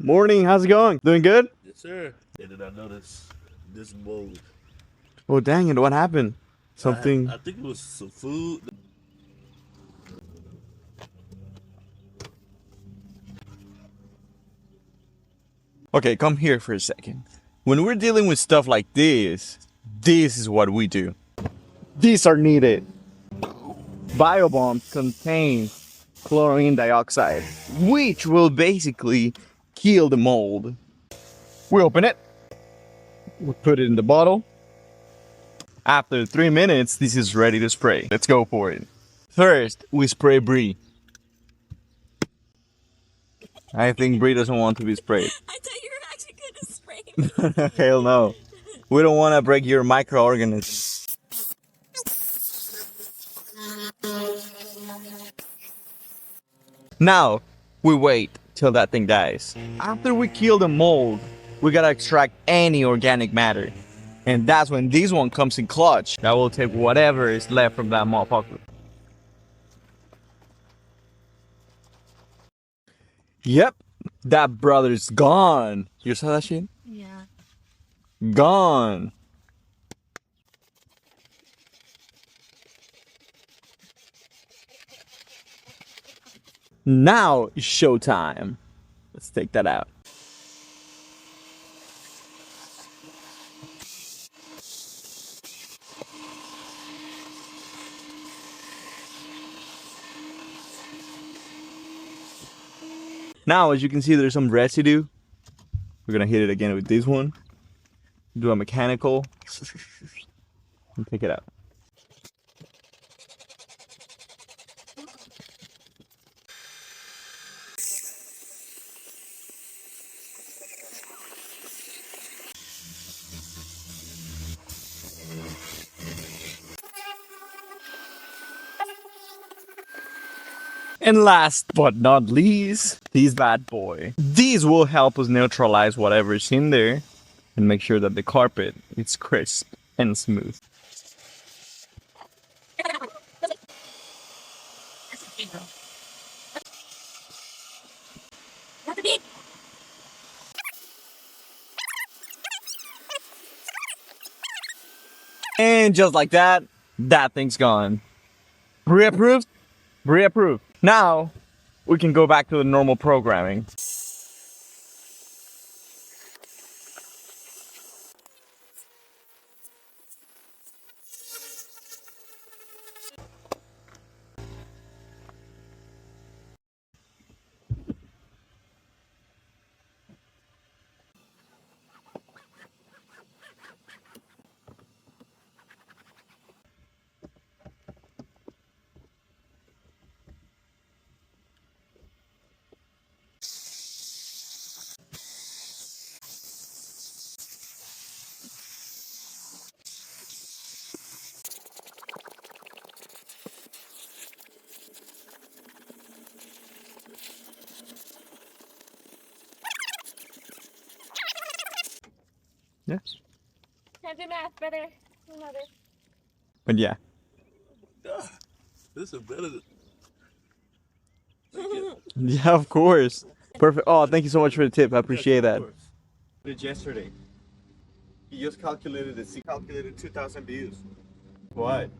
Morning, how's it going? Doing good? Yes, sir. And then I noticed this mold. Oh, dang it, what happened? Something. I think it was some food. Okay, come here for a second. When we're dealing with stuff like this is what we do. These are needed. Biobombs contain chlorine dioxide, which will basically kill the mold. We open it. We put it in the bottle. After 3 minutes, this is ready to spray. Let's go for it. First, we spray Brie. I think Brie doesn't want to be sprayed. I thought you were actually going to spray me. Hell no. We don't want to break your microorganisms. Now, we wait till that thing dies. After we kill the mold, we gotta extract any organic matter. And that's when this one comes in clutch. That will take whatever is left from that motherfucker. Yep, that brother's gone. You saw that shit? Yeah. Gone. Now it's showtime. Let's take that out. Now, as you can see, there's some residue. We're gonna hit it again with this one. Do a mechanical and take it out. And last but not least, this bad boy. These will help us neutralize whatever is in there and make sure that the carpet is crisp and smooth. And just like that, that thing's gone. Pre-approved? Pre-approved. Now, we can go back to the normal programming. Yes. Can't do math, brother. Mother. But yeah. This is better than. Yeah, of course. Perfect. Oh, thank you so much for the tip. I appreciate that. Did yesterday. He just calculated it. He calculated 2,000 views. What?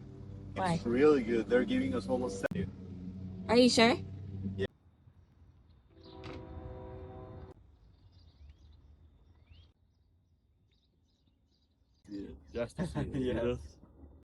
Why? It's really good. They're giving us almost 70. Are you sure? Yeah, just to see it, you Yes. know?